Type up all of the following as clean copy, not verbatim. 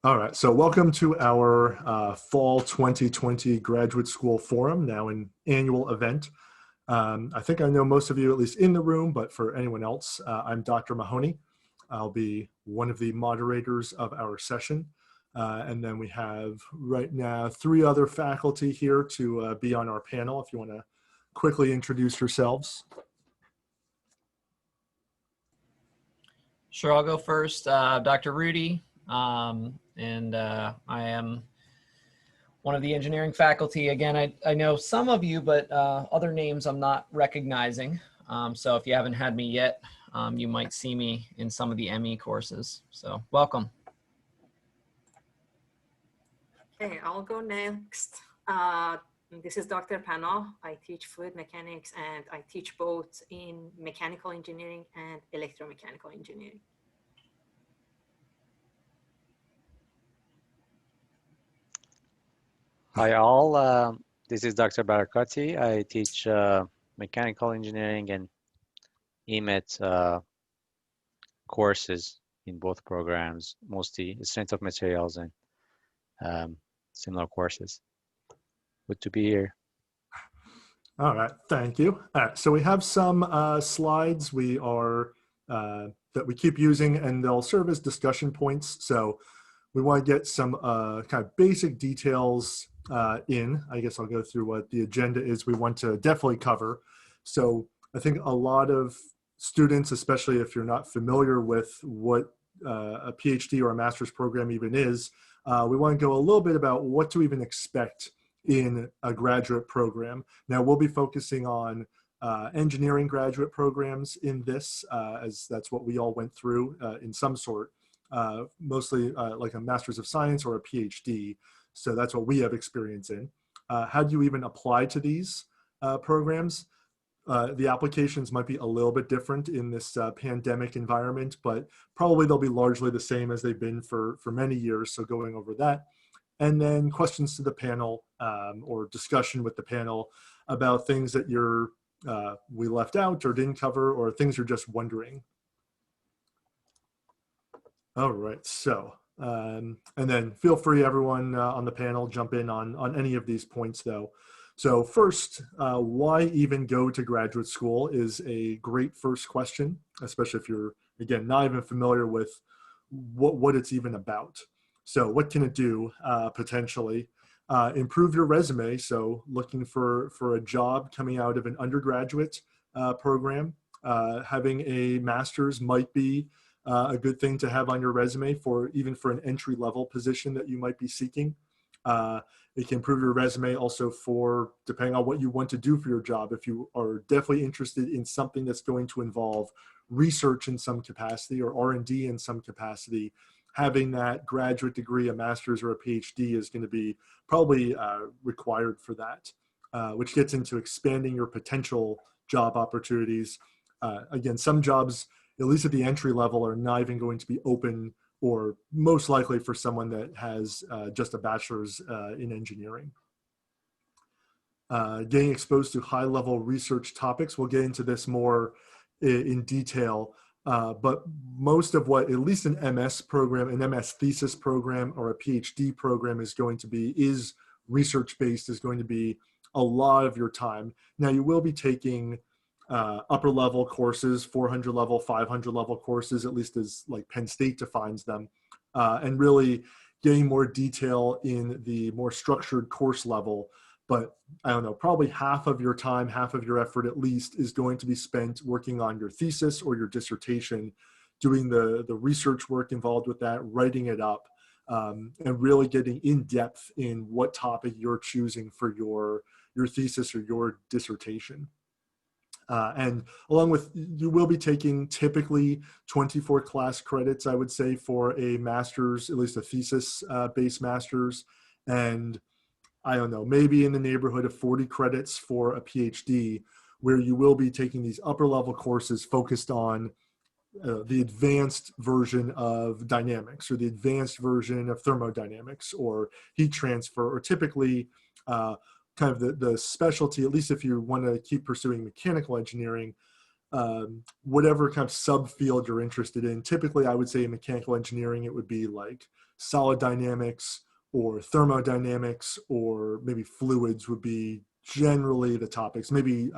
All right, so welcome to our Fall 2020 Graduate School Forum, now an annual event. I think I know most of you, at least in the room, but for anyone else, I'm Dr. Mahoney. I'll be one of the moderators of our session. And then we have right now 3 other faculty here to be on our panel, if you want to quickly introduce yourselves. Sure, I'll go first. Dr. Rhudy, and I am one of the engineering faculty. Again, I know some of you, but other names I'm not recognizing. So if you haven't had me yet, you might see me in some of the ME courses. So welcome. Okay, I'll go next. This is Dr. Panah. I teach fluid mechanics and I teach both in mechanical engineering and electromechanical engineering. Hi all, this is Dr. Barakati. I teach mechanical engineering and EMET courses in both programs, mostly strength of materials and similar courses. Good to be here. All right, thank you. All right, so we have some slides that we keep using, and they'll serve as discussion points. So we want to get some kind of basic details in. I guess I'll go through what the agenda is we want to definitely cover. So I think a lot of students, especially if you're not familiar with what a PhD or a master's program even is, we want to go a little bit about what to even expect in a graduate program. Now we'll be focusing on engineering graduate programs in this, as that's what we all went through in some sort, mostly like a Master's of Science or a PhD. So that's what we have experience in. How do you even apply to these programs? The applications might be a little bit different in this pandemic environment, but probably they'll be largely the same as they've been for many years. So going over that. And then questions to the panel or discussion with the panel about things that we left out or didn't cover, or things you're just wondering. All right, so, and then feel free, everyone on the panel, jump in on any of these points though. So first, why even go to graduate school is a great first question, especially if you're, again, not even familiar with what it's even about. So what can it do potentially? Improve your resume. So looking for a job coming out of an undergraduate program, having a master's might be a good thing to have on your resume even for an entry-level position that you might be seeking. It can improve your resume also for, depending on what you want to do for your job, if you are definitely interested in something that's going to involve research in some capacity or R&D in some capacity, having that graduate degree, a master's or a PhD is going to be probably required for that, which gets into expanding your potential job opportunities. Again, some jobs, at least at the entry level, are not even going to be open, or most likely for someone that has just a bachelor's in engineering. Getting exposed to high-level research topics. We'll get into this more in detail, but most of what, at least an MS program, an MS thesis program, or a PhD program is going to be, is research-based, is going to be a lot of your time. Now, you will be taking upper level courses, 400 level, 500 level courses, at least as like Penn State defines them, and really getting more detail in the more structured course level. But I don't know, probably half of your time, half of your effort at least, is going to be spent working on your thesis or your dissertation, doing the research work involved with that, writing it up, and really getting in depth in what topic you're choosing for your thesis or your dissertation. And along with, you will be taking typically 24 class credits, I would say, for a master's, at least a thesis-based master's, and I don't know, maybe in the neighborhood of 40 credits for a PhD, where you will be taking these upper level courses focused on the advanced version of dynamics, or the advanced version of thermodynamics, or heat transfer, or typically kind of the specialty, at least if you want to keep pursuing mechanical engineering, whatever kind of subfield you're interested in. Typically, I would say in mechanical engineering, it would be like solid dynamics or thermodynamics, or maybe fluids would be generally the topics. Maybe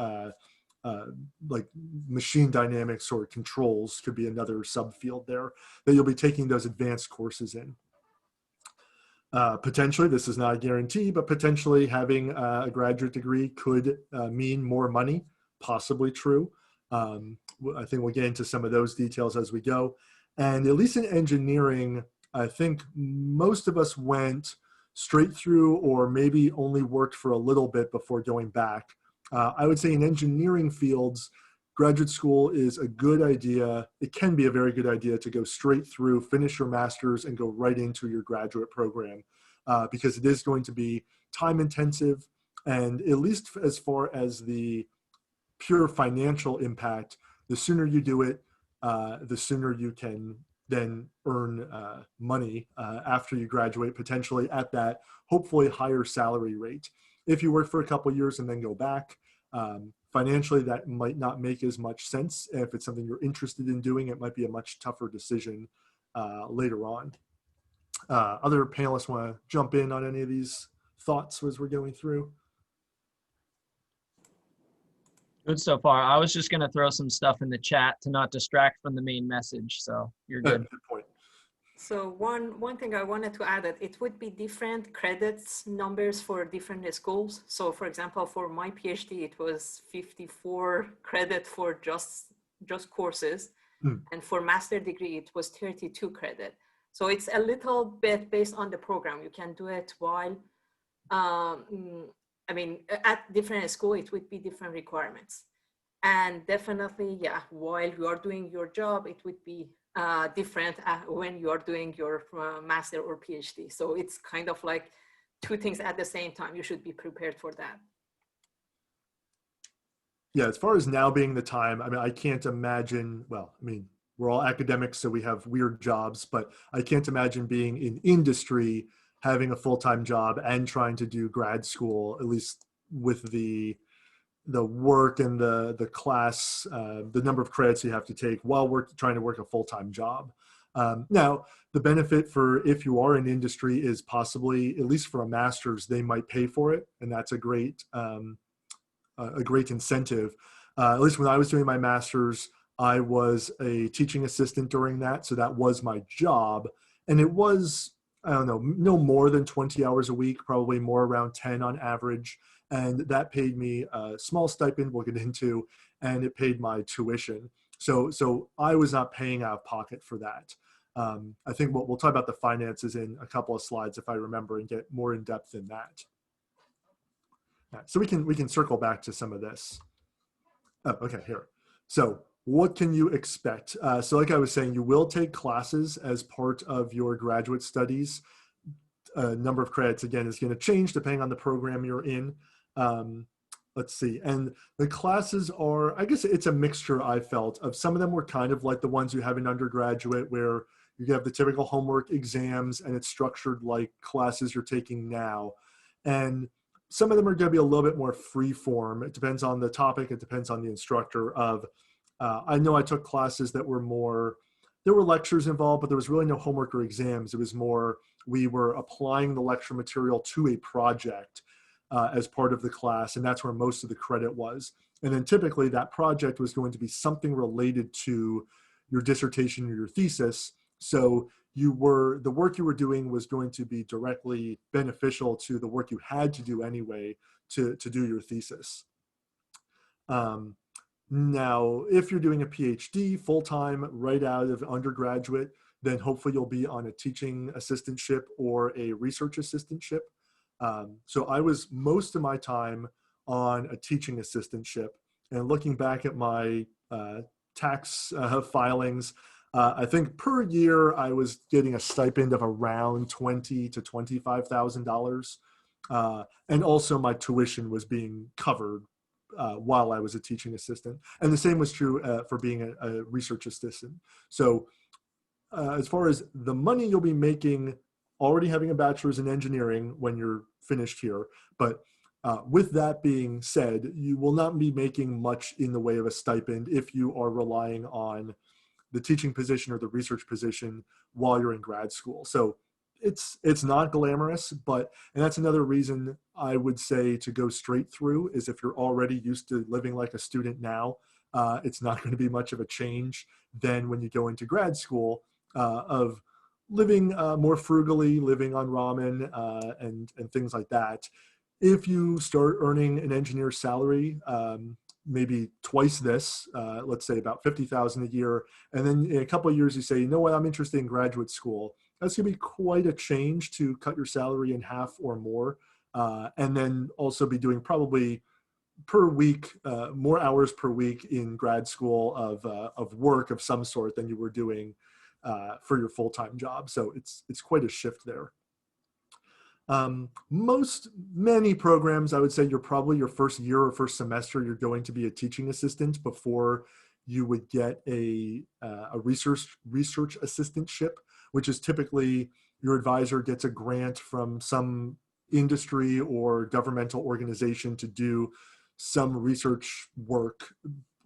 like machine dynamics or controls could be another subfield there that you'll be taking those advanced courses in. Potentially, this is not a guarantee, but potentially having a graduate degree could mean more money, possibly true. I think we'll get into some of those details as we go. And at least in engineering, I think most of us went straight through or maybe only worked for a little bit before going back. I would say in engineering fields, graduate school is a good idea. It can be a very good idea to go straight through, finish your master's, and go right into your graduate program because it is going to be time intensive. And at least as far as the pure financial impact, the sooner you do it, the sooner you can then earn money after you graduate, potentially at that hopefully higher salary rate. If you work for a couple of years and then go back, financially that might not make as much sense. If it's something you're interested in doing, it might be a much tougher decision later on. Other panelists want to jump in on any of these thoughts as we're going through? Good so far. I was just going to throw some stuff in the chat to not distract from the main message. So you're good. Good point. So one thing I wanted to add that it would be different credits numbers for different schools. So for example, for my PhD, it was 54 credit for just courses. And for master degree, it was 32 credit. So it's a little bit based on the program. You can do it while, I mean, at different school, it would be different requirements. And definitely, yeah, while you are doing your job, it would be different when you are doing your master or PhD. So it's kind of like two things at the same time. You should be prepared for that. Yeah, as far as now being the time, I mean, I can't imagine, well, I mean, we're all academics, so we have weird jobs, but I can't imagine being in industry, having a full-time job and trying to do grad school, at least with the work and the class, the number of credits you have to take while we're trying to work a full-time job. Now, the benefit for if you are in industry is possibly, at least for a master's, they might pay for it, and that's a great incentive. At least when I was doing my master's, I was a teaching assistant during that, so that was my job, and it was, I don't know, no more than 20 hours a week, probably more around 10 on average. And that paid me a small stipend we'll get into, and it paid my tuition. So I was not paying out of pocket for that. I think we'll talk about the finances in a couple of slides if I remember and get more in depth in that. So we can circle back to some of this. Oh, okay, here. So what can you expect? So like I was saying, you will take classes as part of your graduate studies. Number of credits, again, is going to change depending on the program you're in. Let's see. And the classes are, I guess it's a mixture, I felt, of some of them were kind of like the ones you have in undergraduate where you have the typical homework exams and it's structured like classes you're taking now. And some of them are going to be a little bit more free form. It depends on the topic. It depends on the instructor of, I know I took classes that were more, there were lectures involved, but there was really no homework or exams. It was more, we were applying the lecture material to a project as part of the class, and that's where most of the credit was. And then typically that project was going to be something related to your dissertation or your thesis. So the work you were doing was going to be directly beneficial to the work you had to do anyway to do your thesis. Now, if you're doing a PhD full-time right out of undergraduate, then hopefully you'll be on a teaching assistantship or a research assistantship. So I was most of my time on a teaching assistantship, and looking back at my tax filings, I think per year I was getting a stipend of around $20,000 to $25,000, and also my tuition was being covered while I was a teaching assistant, and the same was true for being a research assistant. So as far as the money you'll be making, already having a bachelor's in engineering when you're finished here, but with that being said, you will not be making much in the way of a stipend if you are relying on the teaching position or the research position while you're in grad school. So it's not glamorous, and that's another reason I would say to go straight through is if you're already used to living like a student now, it's not going to be much of a change than when you go into grad school of living more frugally, living on ramen and things like that. If you start earning an engineer's salary, maybe twice this, let's say about $50,000 a year, and then in a couple of years you say, you know what, I'm interested in graduate school. That's going to be quite a change to cut your salary in half or more, and then also be doing probably per week, more hours per week in grad school of work of some sort than you were doing for your full-time job. So it's quite a shift there. Many programs, I would say you're probably your first year or first semester, you're going to be a teaching assistant before you would get a research assistantship, which is typically your advisor gets a grant from some industry or governmental organization to do some research work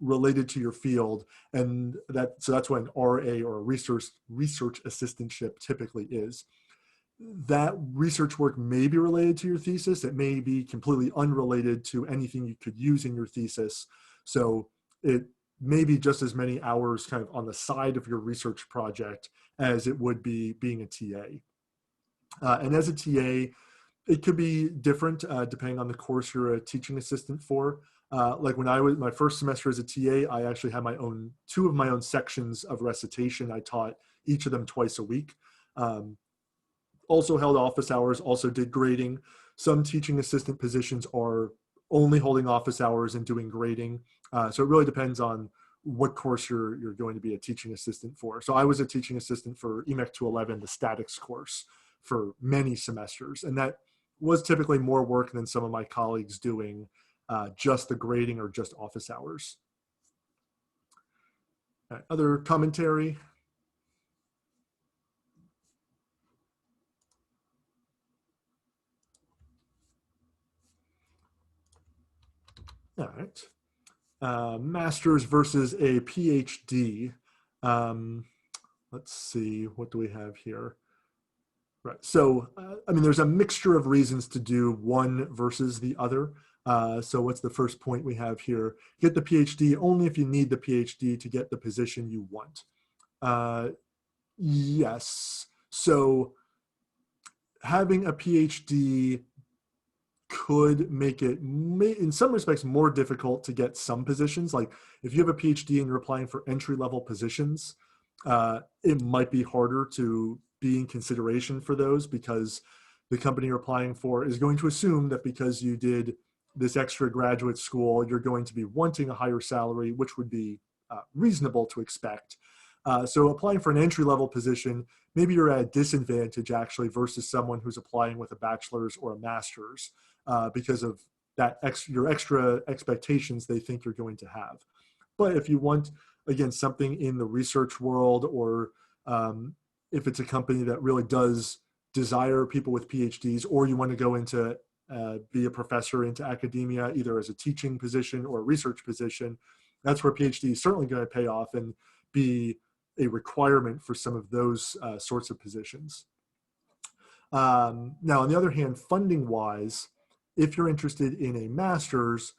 related to your field. And so that's what an RA or a research assistantship typically is. That research work may be related to your thesis. It may be completely unrelated to anything you could use in your thesis. So it may be just as many hours kind of on the side of your research project as it would be being a TA. And as a TA, it could be different depending on the course you're a teaching assistant for. Like when I was my first semester as a TA, I actually had two of my own sections of recitation. I taught each of them twice a week. Also held office hours, also did grading. Some teaching assistant positions are only holding office hours and doing grading. So it really depends on what course you're going to be a teaching assistant for. So I was a teaching assistant for EMEC 211, the statics course, for many semesters. And that was typically more work than some of my colleagues doing just the grading or just office hours. Other commentary? All right. Master's versus a PhD. Let's see, what do we have here? Right. So, I mean, there's a mixture of reasons to do one versus the other. So what's the first point we have here? Get the PhD only if you need the PhD to get the position you want. Yes. So having a PhD could make it, in some respects, more difficult to get some positions. Like if you have a PhD and you're applying for entry-level positions, it might be harder to be in consideration for those because the company you're applying for is going to assume that because you did this extra graduate school, you're going to be wanting a higher salary, which would be reasonable to expect. So applying for an entry-level position, maybe you're at a disadvantage actually versus someone who's applying with a bachelor's or a master's because of that your extra expectations they think you're going to have. But if you want, again, something in the research world, or if it's a company that really does desire people with PhDs, or you want to go into be a professor into academia, either as a teaching position or a research position, that's where PhD is certainly going to pay off and be a requirement for some of those sorts of positions. Now, on the other hand, funding-wise, if you're interested in a master's,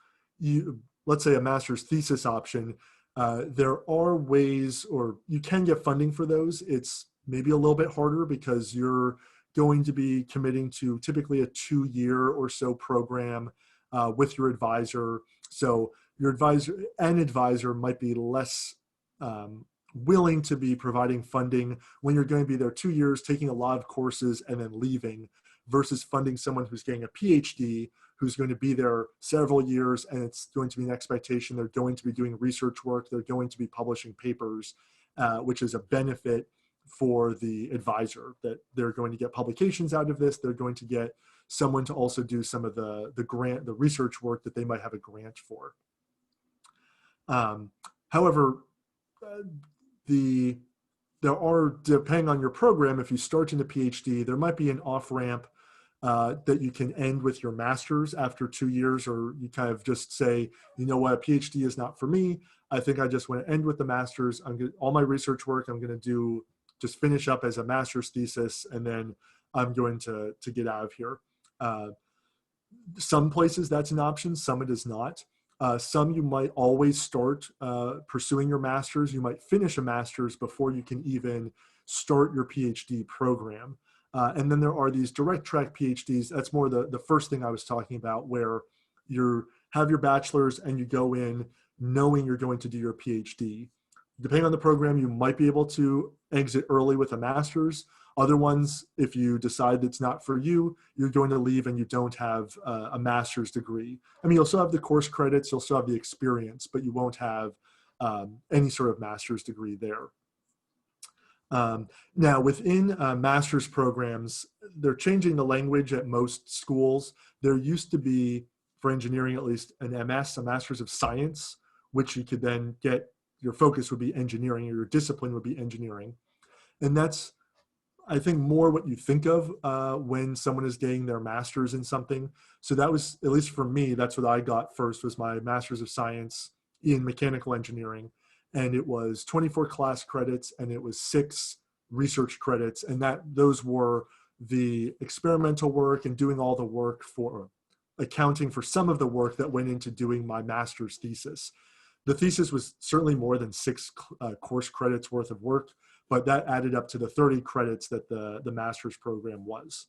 let's say a master's thesis option, there are ways, or you can get funding for those. It's maybe a little bit harder because you're going to be committing to typically a 2-year or so program with your advisor. So your advisor might be less willing to be providing funding when you're going to be there 2 years, taking a lot of courses and then leaving, versus funding someone who's getting a PhD, who's going to be there several years, and it's going to be an expectation they're going to be doing research work, they're going to be publishing papers, which is a benefit for the advisor, that they're going to get publications out of this, they're going to get someone to also do some of the research work that they might have a grant for. However, there are, depending on your program, if you start in the PhD, there might be an off-ramp that you can end with your master's after 2 years, or you kind of just say, you know what, a PhD is not for me. I think I just want to end with the master's. All my research work I'm going to do, just finish up as a master's thesis, and then I'm going to get out of here. Some places that's an option, some it is not. Some you might always start pursuing your master's. You might finish a master's before you can even start your PhD program. And then there are these direct track PhDs. That's more the first thing I was talking about, where you have your bachelor's and you go in knowing you're going to do your PhD. Depending on the program, you might be able to exit early with a master's. Other ones, if you decide it's not for you, you're going to leave and you don't have a master's degree. I mean, you'll still have the course credits, you'll still have the experience, but you won't have any sort of master's degree there. Now, within master's programs, they're changing the language at most schools. There used to be, for engineering at least, an MS, a Master's of Science, which you could then get, your focus would be engineering, or your discipline would be engineering. And that's, I think, more what you think of when someone is getting their master's in something. So that was, at least for me, that's what I got first, was my Master's of Science in mechanical engineering. And it was 24 class credits and it was 6 research credits. And those were the experimental work and doing all the work for accounting for some of the work that went into doing my master's thesis. The thesis was certainly more than 6 course credits worth of work, but that added up to the 30 credits that the master's program was.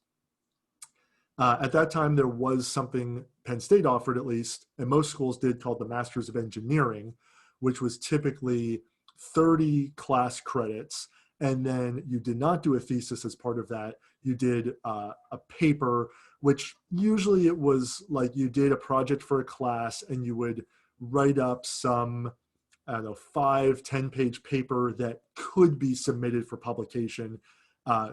At that time, there was something Penn State offered, at least, and most schools did, called the Master's of Engineering, which was typically 30 class credits. And then you did not do a thesis as part of that. You did a paper, which usually it was like you did a project for a class and you would write up some, I don't know, 5-10 page paper that could be submitted for publication.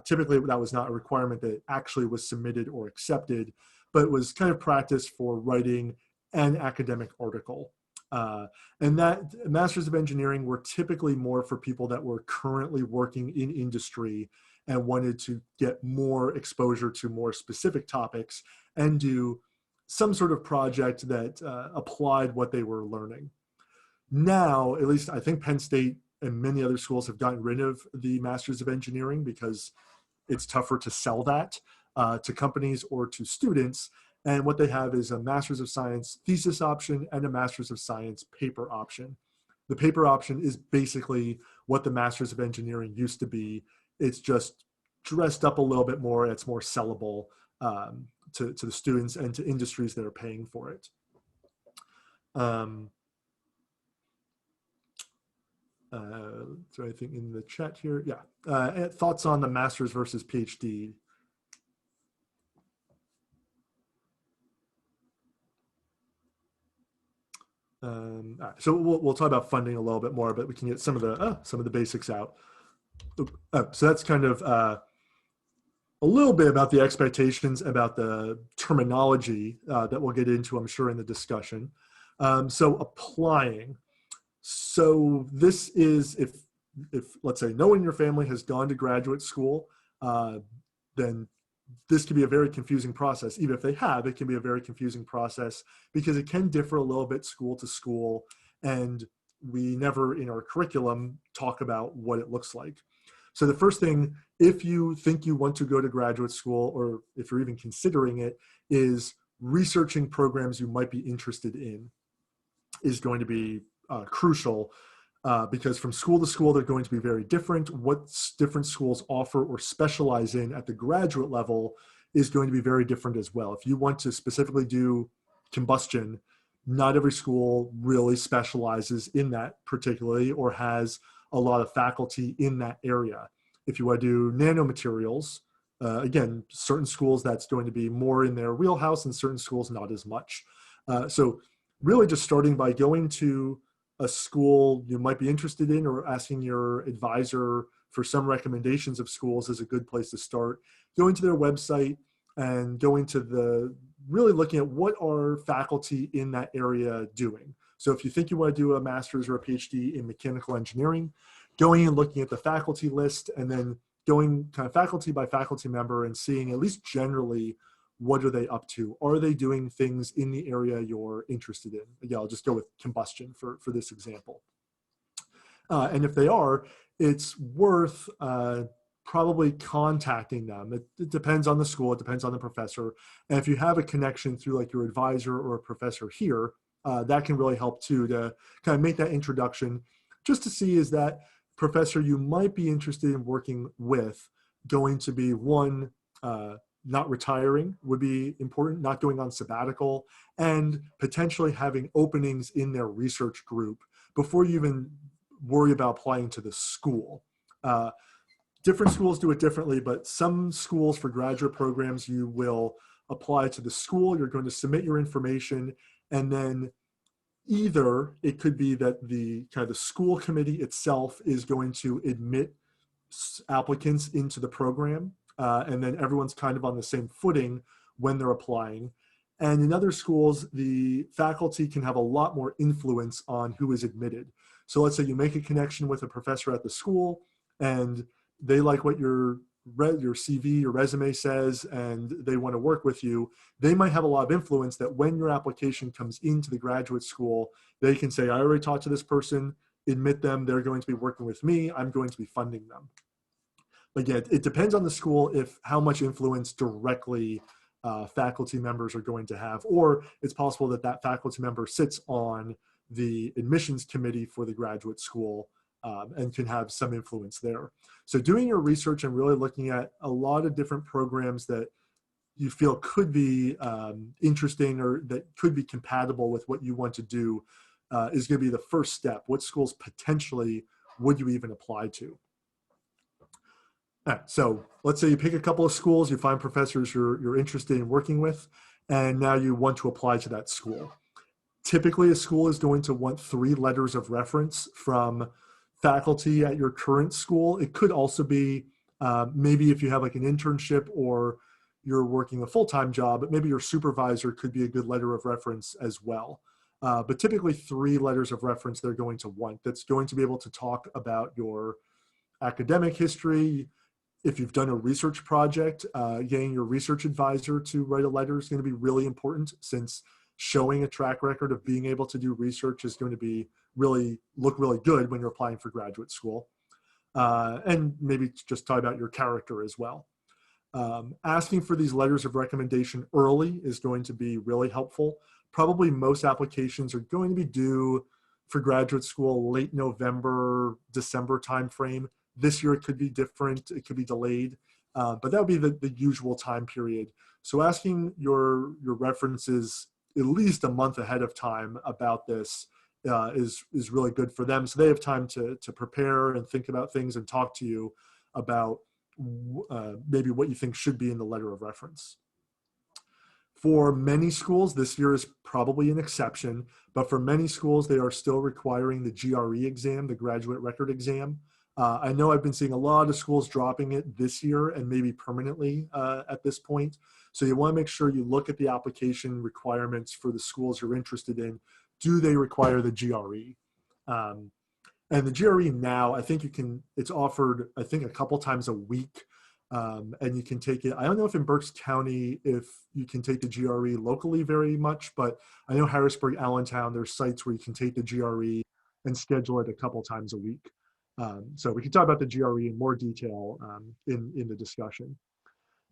Typically that was not a requirement that actually was submitted or accepted, but it was kind of practice for writing an academic article. And that Masters of Engineering were typically more for people that were currently working in industry and wanted to get more exposure to more specific topics and do some sort of project that applied what they were learning. Now, at least I think Penn State and many other schools have gotten rid of the Masters of Engineering because it's tougher to sell that to companies or to students. And what they have is a Master's of Science thesis option and a Master's of Science paper option. The paper option is basically what the Master's of Engineering used to be. It's just dressed up a little bit more. It's more sellable to the students and to industries that are paying for it. So I think in the chat here, yeah. Thoughts on the Master's versus PhD? So we'll talk about funding a little bit more, but we can get some of the basics out. So that's kind of a little bit about the expectations, about the terminology that we'll get into, I'm sure, in the discussion. So applying. So this is, if let's say no one in your family has gone to graduate school, then this can be a very confusing process. Even if they have, it can be a very confusing process because it can differ a little bit school to school. And we never in our curriculum talk about what it looks like. So the first thing, if you think you want to go to graduate school, or if you're even considering it, is researching programs you might be interested in is going to be crucial. Because from school to school, they're going to be very different. What different schools offer or specialize in at the graduate level is going to be very different as well. If you want to specifically do combustion, not every school really specializes in that particularly or has a lot of faculty in that area. If you want to do nanomaterials, again, certain schools that's going to be more in their wheelhouse and certain schools not as much. So really just starting by going to a school you might be interested in or asking your advisor for some recommendations of schools is a good place to start. Going to their website and going to really looking at what are faculty in that area doing. So if you think you want to do a master's or a PhD in mechanical engineering, going and looking at the faculty list and then going kind of faculty by faculty member and seeing at least generally what are they up to? Are they doing things in the area you're interested in? Again, I'll just go with combustion for this example. And if they are, it's worth probably contacting them. It depends on the school, it depends on the professor. And if you have a connection through like your advisor or a professor here, that can really help too, to kind of make that introduction, just to see, is that professor you might be interested in working with going to be, one, not retiring would be important, not going on sabbatical, and potentially having openings in their research group before you even worry about applying to the school. Different schools do it differently, but some schools for graduate programs, you will apply to the school, you're going to submit your information, and then either it could be that the kind of the school committee itself is going to admit applicants into the program, and then everyone's kind of on the same footing when they're applying. And in other schools, the faculty can have a lot more influence on who is admitted. So let's say you make a connection with a professor at the school, and they like what your CV, your resume says, and they want to work with you. They might have a lot of influence that when your application comes into the graduate school, they can say, I already talked to this person, admit them, they're going to be working with me, I'm going to be funding them. But yeah, it depends on the school if how much influence directly faculty members are going to have, or it's possible that that faculty member sits on the admissions committee for the graduate school and can have some influence there. So doing your research and really looking at a lot of different programs that you feel could be interesting or that could be compatible with what you want to do is going to be the first step. What schools potentially would you even apply to? So let's say you pick a couple of schools, you find professors you're interested in working with, and now you want to apply to that school. Typically, a school is going to want 3 letters of reference from faculty at your current school. It could also be maybe if you have like an internship or you're working a full-time job, but maybe your supervisor could be a good letter of reference as well. But typically 3 letters of reference they're going to want. That's going to be able to talk about your academic history. If you've done a research project, getting your research advisor to write a letter is going to be really important, since showing a track record of being able to do research is going to be look really good when you're applying for graduate school. And maybe just talk about your character as well. Asking for these letters of recommendation early is going to be really helpful. Probably most applications are going to be due for graduate school late November, December timeframe. This year it could be different, it could be delayed, but that would be the usual time period. So asking your references at least a month ahead of time about this is really good for them. So they have time to prepare and think about things and talk to you about maybe what you think should be in the letter of reference. For many schools, this year is probably an exception, but for many schools, they are still requiring the GRE exam, the graduate record exam. I know I've been seeing a lot of schools dropping it this year and maybe permanently at this point. So you want to make sure you look at the application requirements for the schools you're interested in. Do they require the GRE? And the GRE now, I think it's offered, I think, a couple times a week. And you can take it. I don't know if in Berks County, if you can take the GRE locally very much, but I know Harrisburg, Allentown, there's sites where you can take the GRE and schedule it a couple times a week. So we can talk about the GRE in more detail in the discussion.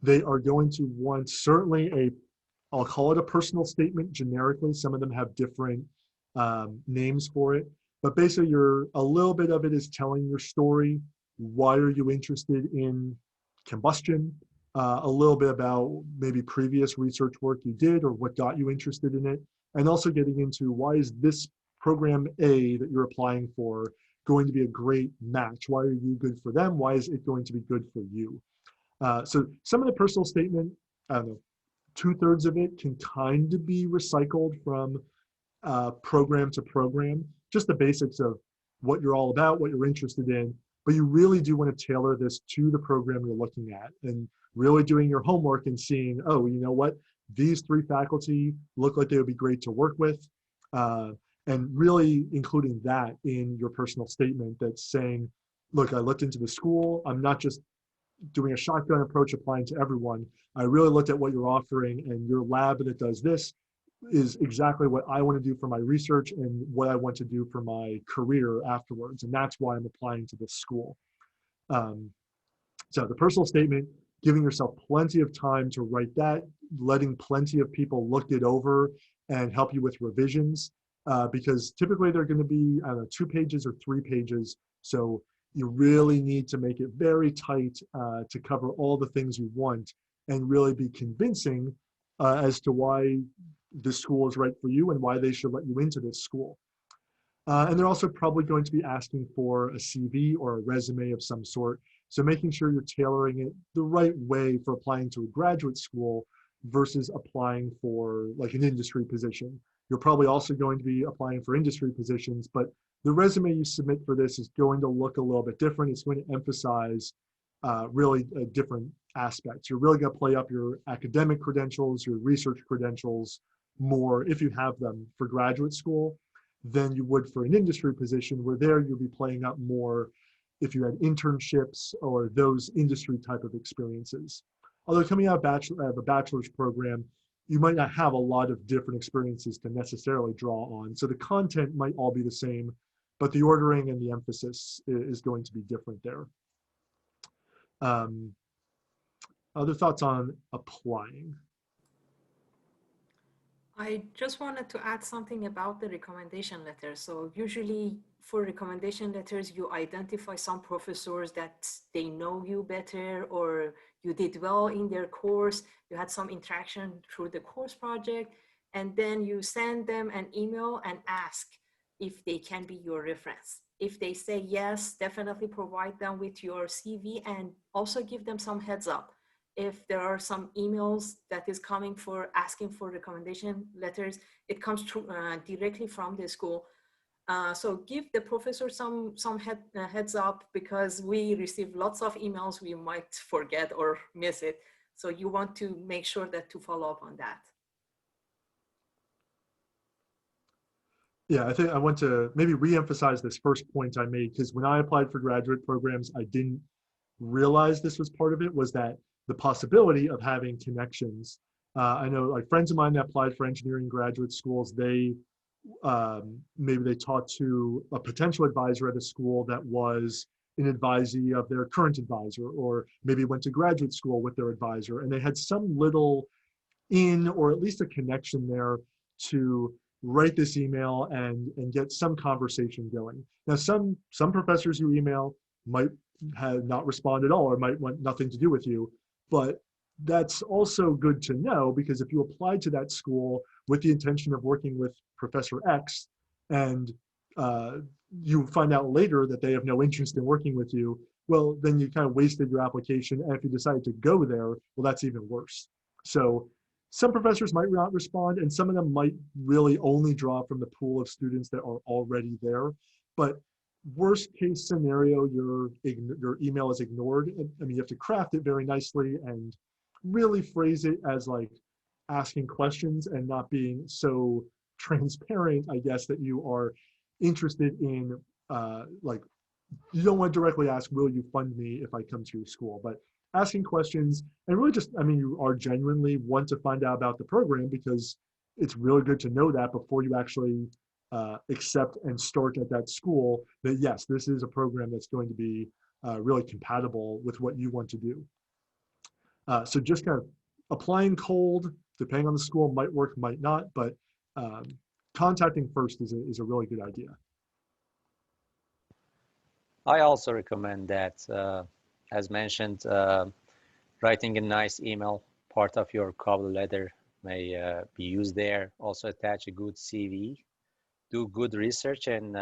They are going to want certainly I'll call it a personal statement generically. Some of them have different names for it, but basically a little bit of it is telling your story. Why are you interested in combustion? A little bit about maybe previous research work you did or what got you interested in it, and also getting into why is this program A that you're applying for going to be a great match? Why are you good for them? Why is it going to be good for you? So some of the personal statement, I don't know, 2/3 of it can kind of be recycled from program to program, just the basics of what you're all about, what you're interested in, but you really do want to tailor this to the program you're looking at and really doing your homework and seeing, oh, you know what, these 3 faculty look like they would be great to work with. And really including that in your personal statement that's saying, look, I looked into the school. I'm not just doing a shotgun approach applying to everyone. I really looked at what you're offering, and your lab that does this is exactly what I want to do for my research and what I want to do for my career afterwards. And that's why I'm applying to this school. So the personal statement, giving yourself plenty of time to write that, letting plenty of people look it over and help you with revisions, because typically they're going to be, I don't know, 2 pages or 3 pages. So you really need to make it very tight to cover all the things you want and really be convincing as to why this school is right for you and why they should let you into this school. And they're also probably going to be asking for a CV or a resume of some sort. So making sure you're tailoring it the right way for applying to a graduate school versus applying for like an industry position. You're probably also going to be applying for industry positions, but the resume you submit for this is going to look a little bit different. It's going to emphasize really different aspects. You're really going to play up your academic credentials, your research credentials more if you have them for graduate school than you would for an industry position, where there you'll be playing up more if you had internships or those industry type of experiences. Although coming out of a bachelor's program, you might not have a lot of different experiences to necessarily draw on. So the content might all be the same, but the ordering and the emphasis is going to be different there. Other thoughts on applying? I just wanted to add something about the recommendation letter. So usually for recommendation letters, you identify some professors that they know you better, or you did well in their course, you had some interaction through the course project, and then you send them an email and ask if they can be your reference. If they say yes, definitely provide them with your CV and also give them some heads up. If there are some emails that is coming for asking for recommendation letters, it comes directly from the school. So give the professor some heads up, because we receive lots of emails, we might forget or miss it. So you want to make sure that to follow up on that. Yeah, I think I want to maybe re-emphasize this first point I made, because when I applied for graduate programs, I didn't realize this was part of it, was that the possibility of having connections. I know like friends of mine that applied for engineering graduate schools, they maybe they talked to a potential advisor at a school that was an advisee of their current advisor, or maybe went to graduate school with their advisor, and they had some little in, or at least a connection there to write this email and get some conversation going. Now, some professors you email might have not respond at all, or might want nothing to do with you, but that's also good to know, because if you apply to that school with the intention of working with Professor X, and you find out later that they have no interest in working with you, well, then you kind of wasted your application. And if you decide to go there, well, that's even worse. So some professors might not respond, and some of them might really only draw from the pool of students that are already there. But worst case scenario, your email is ignored. I mean, you have to craft it very nicely and really phrase it as like asking questions and not being so transparent, I guess, that you are interested in, like, you don't want to directly ask, will you fund me if I come to your school? But asking questions, and really just, I mean, you are genuinely want to find out about the program, because it's really good to know that before you actually accept and start at that school, that yes, this is a program that's going to be really compatible with what you want to do. So just kind of applying cold, depending on the school, might work, might not, but contacting first is a really good idea. I also recommend that, as mentioned, writing a nice email, part of your cover letter may be used there. Also attach a good CV, do good research, and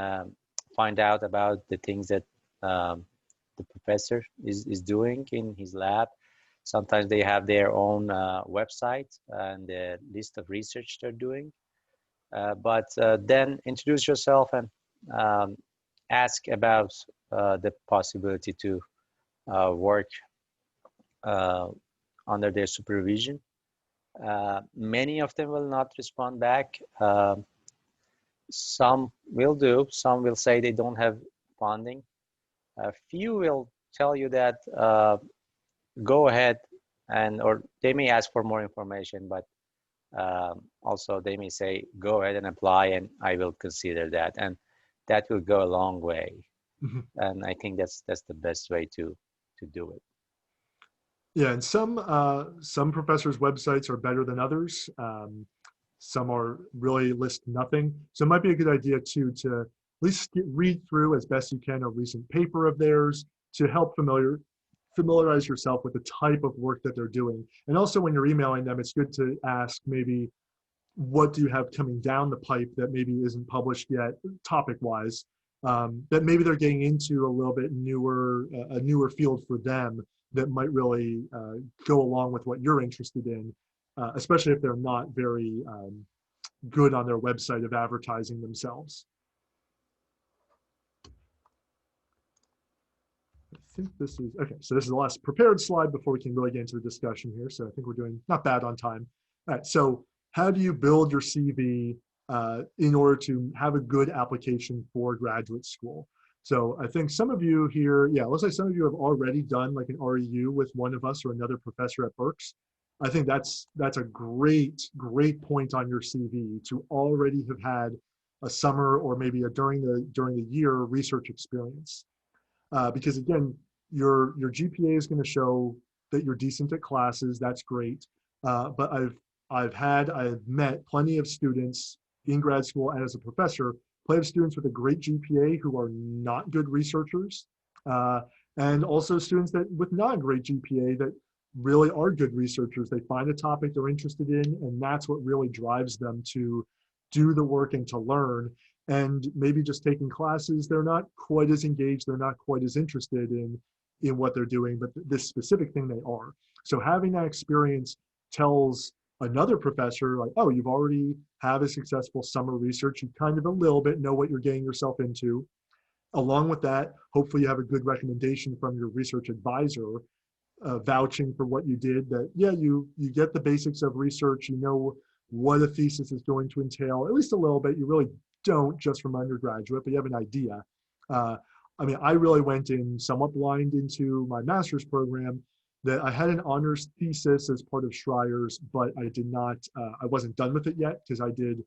find out about the things that the professor is doing in his lab. Sometimes they have their own website and a list of research they're doing. But then introduce yourself and ask about the possibility to work under their supervision. Many of them will not respond back. Some will do. Some will say they don't have funding. A few will tell you that go ahead, or they may ask for more information, but also they may say, go ahead and apply and I will consider that. And that will go a long way. Mm-hmm. And I think that's the best way to do it. Yeah, and some professors' websites are better than others. Some are really list nothing. So it might be a good idea too to at least read through as best you can a recent paper of theirs to help familiarize yourself with the type of work that they're doing. And also when you're emailing them, it's good to ask maybe what do you have coming down the pipe that maybe isn't published yet, topic-wise, that maybe they're getting into a little bit newer, a newer field for them that might really go along with what you're interested in, especially if they're not very good on their website of advertising themselves. I think this is, okay, so this is the last prepared slide before we can really get into the discussion here. So I think we're doing not bad on time. All right, so how do you build your CV in order to have a good application for graduate school? So I think some of you here, yeah, looks like some of you have already done like an REU with one of us or another professor at Berks. I think that's a great point on your CV to already have had a summer or maybe a during the year research experience. Because again, your GPA is going to show that you're decent at classes. That's great. But I've met plenty of students in grad school and as a professor, plenty of students with a great GPA who are not good researchers, and also students that with not a great GPA that really are good researchers. They find a topic they're interested in, and that's what really drives them to do the work and to learn. And maybe just taking classes, they're not quite as engaged, they're not quite as interested in what they're doing, but this specific thing they are. So having that experience tells another professor like, oh, you've already have a successful summer research, you kind of a little bit know what you're getting yourself into. Along with that, hopefully you have a good recommendation from your research advisor vouching for what you did, that yeah, you get the basics of research, you know what a thesis is going to entail, at least a little bit. You really don't just from undergraduate, but you have an idea. I mean, I really went in somewhat blind into my master's program, that I had an honors thesis as part of Schreier's, but I did not, I wasn't done with it yet because I did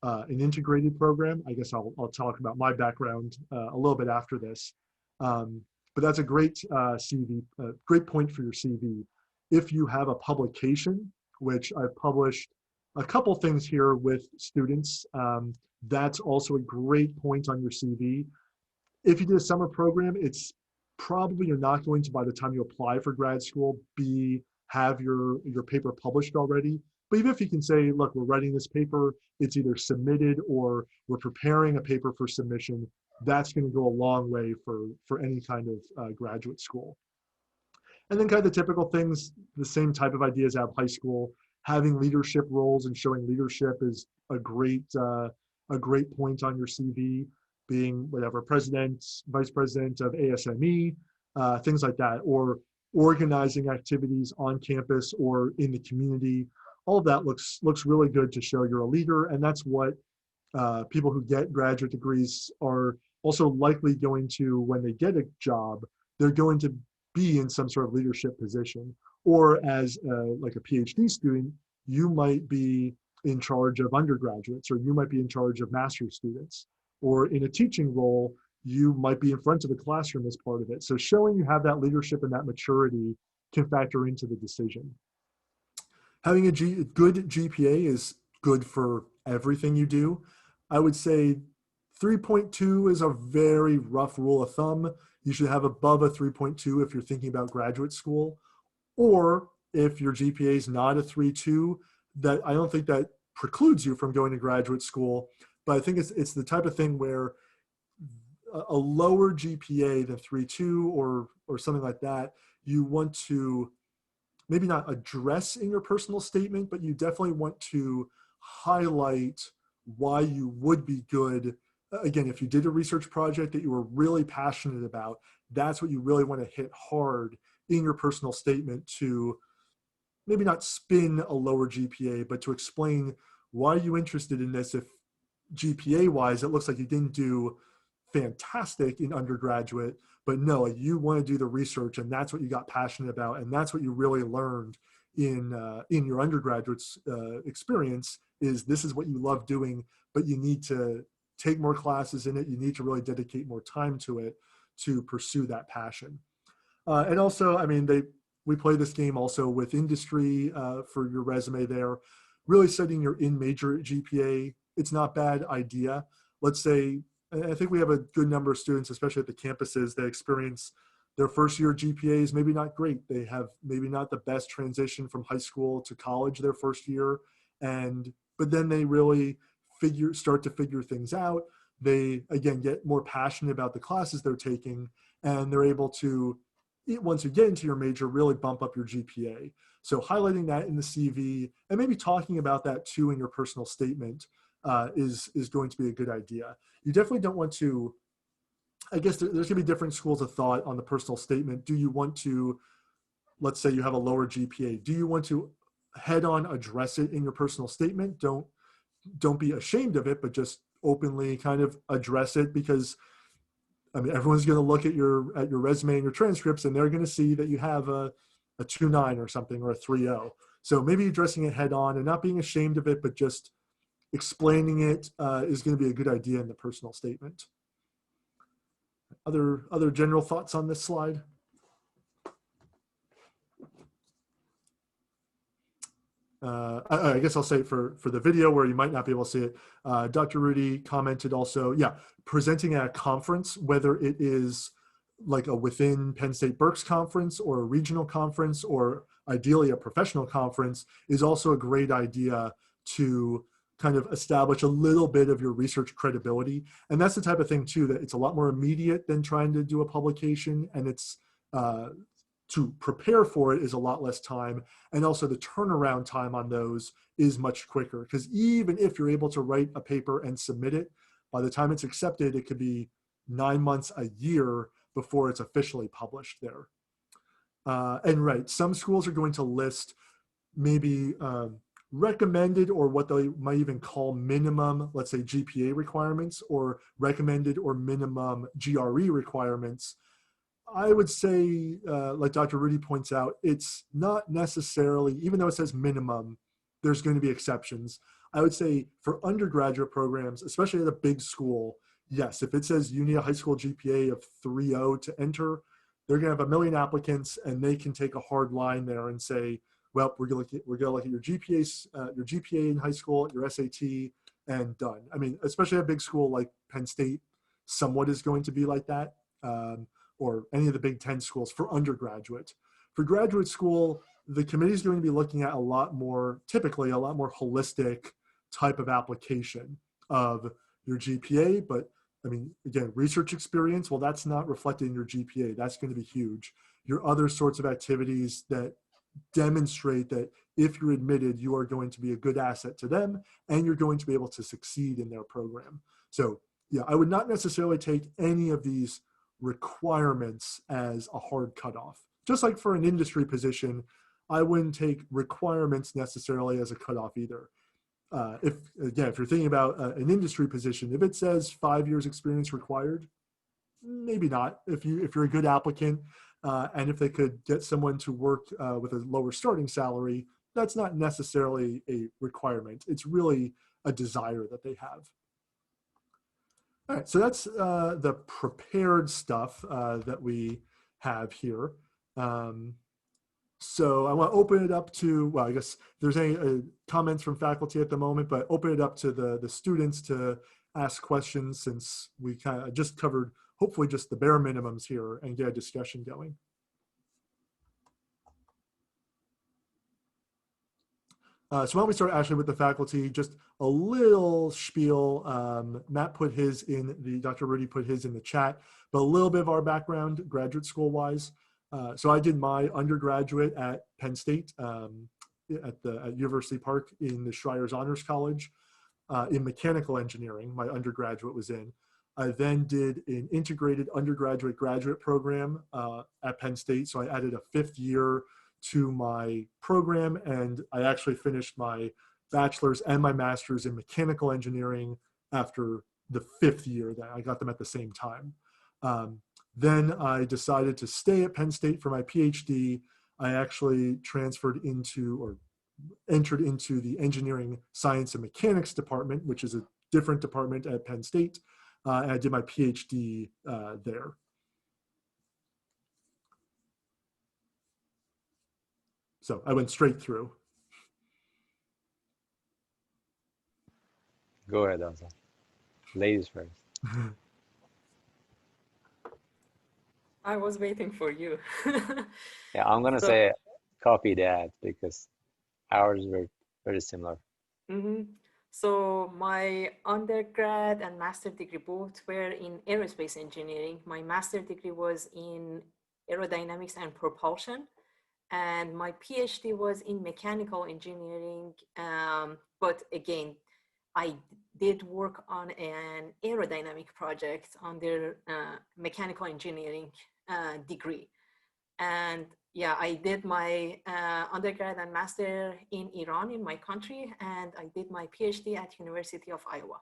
an integrated program. I guess I'll talk about my background a little bit after this. But that's a great CV, great point for your CV. If you have a publication, which I've published a couple things here with students, that's also a great point on your CV. If you did a summer program, it's probably you're not going to, by the time you apply for grad school, have your paper published already. But even if you can say, look, we're writing this paper, it's either submitted or we're preparing a paper for submission, that's going to go a long way for any kind of graduate school. And then kind of the typical things, the same type of ideas out of high school, having leadership roles and showing leadership is a great point on your CV, being whatever, president, vice president of ASME, things like that, or organizing activities on campus or in the community. All of that looks really good to show you're a leader, and that's what people who get graduate degrees are also likely going to, when they get a job, they're going to be in some sort of leadership position. Or as like a PhD student, you might be in charge of undergraduates, or you might be in charge of master's students, or in a teaching role, you might be in front of the classroom as part of it. So showing you have that leadership and that maturity can factor into the decision. Having a good GPA is good for everything you do. I would say 3.2 is a very rough rule of thumb. You should have above a 3.2 if you're thinking about graduate school, or if your GPA is not a 3.2, that I don't think that precludes you from going to graduate school. But I think it's the type of thing where a lower GPA than 3.2 or something like that, you want to maybe not address in your personal statement, but you definitely want to highlight why you would be good. Again, if you did a research project that you were really passionate about, that's what you really want to hit hard in your personal statement, to maybe not spin a lower GPA, but to explain why are you interested in this. If GPA wise, it looks like you didn't do fantastic in undergraduate, but no, you want to do the research, and that's what you got passionate about, and that's what you really learned in your undergraduate experience. Is this is what you love doing, but you need to take more classes in it. You need to really dedicate more time to it to pursue that passion. And also, I mean, we play this game also with industry for your resume there. Really setting your in-major GPA, it's not a bad idea. Let's say, I think we have a good number of students, especially at the campuses, that experience their first year GPA is maybe not great. They have maybe not the best transition from high school to college their first year. But then they really start to figure things out. They, again, get more passionate about the classes they're taking, and they're able to, once you get into your major, really bump up your GPA. So highlighting that in the CV and maybe talking about that too in your personal statement is going to be a good idea. You definitely don't want to, I guess there's going to be different schools of thought on the personal statement. Do you want to, let's say you have a lower GPA, do you want to head on address it in your personal statement? Don't be ashamed of it, but just openly kind of address it, because I mean, everyone's going to look at your resume and your transcripts, and they're going to see that you have a 2.9 or something, or a 3.0. So maybe addressing it head on and not being ashamed of it, but just explaining it is going to be a good idea in the personal statement. Other general thoughts on this slide? I guess I'll say for the video where you might not be able to see it, Dr. Rhudy commented also, yeah, presenting at a conference, whether it is like a within Penn State Berks conference or a regional conference or ideally a professional conference, is also a great idea to kind of establish a little bit of your research credibility. And that's the type of thing too, that it's a lot more immediate than trying to do a publication, and it's to prepare for it is a lot less time. And also the turnaround time on those is much quicker, because even if you're able to write a paper and submit it, by the time it's accepted, it could be 9 months, a year before it's officially published there. And right, some schools are going to list maybe recommended, or what they might even call minimum, let's say GPA requirements, or recommended or minimum GRE requirements. I would say, like Dr. Rhudy points out, it's not necessarily, even though it says minimum, there's going to be exceptions. I would say for undergraduate programs, especially at a big school, yes, if it says you need a high school GPA of 3.0 to enter, they're going to have a million applicants, and they can take a hard line there and say, well, we're going to look at your GPA in high school, your SAT, and done. I mean, especially at a big school like Penn State, somewhat is going to be like that. Or any of the Big Ten schools for undergraduate. For graduate school, the committee is going to be looking at typically a lot more holistic type of application of your GPA. But I mean, again, research experience, well, that's not reflected in your GPA. That's going to be huge. Your other sorts of activities that demonstrate that if you're admitted, you are going to be a good asset to them, and you're going to be able to succeed in their program. So yeah, I would not necessarily take any of these requirements as a hard cutoff. Just like for an industry position, I wouldn't take requirements necessarily as a cutoff either. If you're thinking about an industry position, if it says 5 years experience required, maybe not. If you're a good applicant, and if they could get someone to work with a lower starting salary, that's not necessarily a requirement. It's really a desire that they have. All right, so that's the prepared stuff that we have here. So I want to open it up to, well, I guess there's any comments from faculty at the moment, but open it up to the students to ask questions, since we kind of just covered, hopefully, just the bare minimums here, and get a discussion going. So why don't we start actually with the faculty, just a little spiel. Matt put his in Dr. Rhudy put his in the chat, but a little bit of our background graduate school wise. So I did my undergraduate at Penn State at University Park in the Schreier's Honors College in mechanical engineering. My undergraduate was in. I then did an integrated undergraduate graduate program at Penn State. So I added a 5th year to my program, and I actually finished my bachelor's and my master's in mechanical engineering after the 5th year. That I got them at the same time. Then I decided to stay at Penn State for my PhD. I actually transferred into, or entered into, the engineering, science, and mechanics department, which is a different department at Penn State, and I did my PhD there. So I went straight through. Go ahead, Azar. Ladies first. I was waiting for you. Yeah, I'm gonna So, say copy that because ours were very similar. mhm. So my undergrad and master degree both were in aerospace engineering. My master degree was in aerodynamics and propulsion, and my PhD was in mechanical engineering. But again, I did work on an aerodynamic project under mechanical engineering degree. And yeah, I did my undergrad and master in Iran, in my country, and I did my PhD at University of Iowa.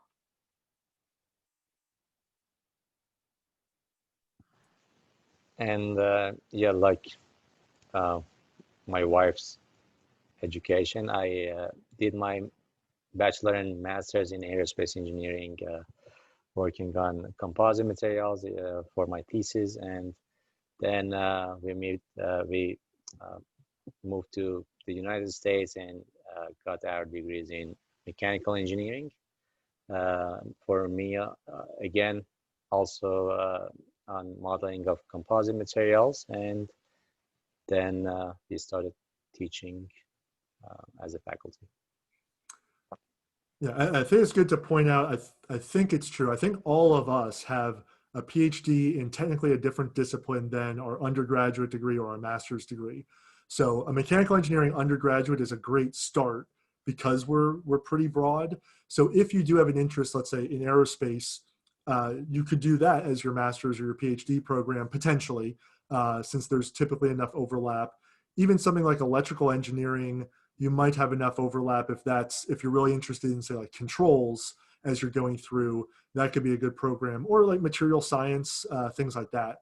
And yeah, like my wife's education, I did my bachelor and master's in aerospace engineering, working on composite materials for my thesis, and then we moved to the United States and got our degrees in mechanical engineering. For me, again, also on modeling of composite materials, and then we started teaching as a faculty. Yeah, I think it's good to point out, I think it's true. I think all of us have a PhD in technically a different discipline than our undergraduate degree or our master's degree. So a mechanical engineering undergraduate is a great start because we're pretty broad. So if you do have an interest, let's say in aerospace, you could do that as your master's or your PhD program potentially, since there's typically enough overlap. Even something like electrical engineering, you might have enough overlap if you're really interested in, say, like controls as you're going through. That could be a good program, or like material science, things like that.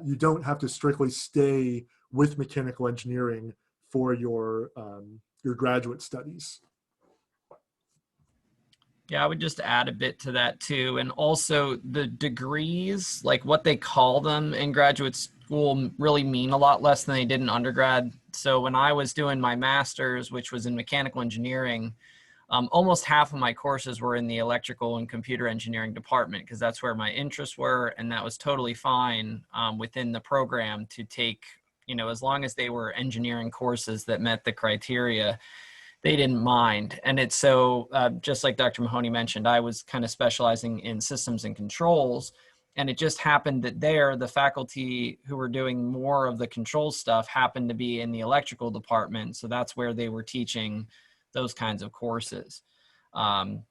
You don't have to strictly stay with mechanical engineering for your graduate studies. Yeah, I would just add a bit to that too. And also the degrees, like what they call them in graduate school, really mean a lot less than they did in undergrad. So when I was doing my master's, which was in mechanical engineering, almost half of my courses were in the electrical and computer engineering department because that's where my interests were. And that was totally fine within the program to take, you know, as long as they were engineering courses that met the criteria, they didn't mind. And it's so, just like Dr. Mahoney mentioned, I was kind of specializing in systems and controls. And it just happened that the faculty who were doing more of the control stuff happened to be in the electrical department. So that's where they were teaching those kinds of courses. And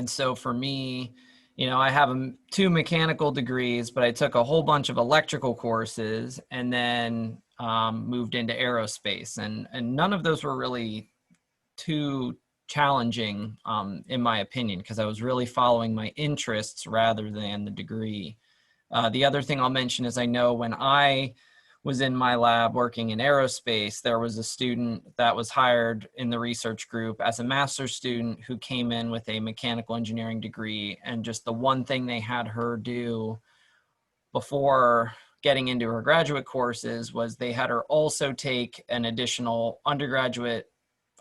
so for me, you know, I have 2 mechanical degrees, but I took a whole bunch of electrical courses and then moved into aerospace. And none of those were really too challenging, in my opinion, because I was really following my interests rather than the degree. The other thing I'll mention is I know when I was in my lab working in aerospace, there was a student that was hired in the research group as a master's student who came in with a mechanical engineering degree. And just the one thing they had her do before getting into her graduate courses was they had her also take an additional undergraduate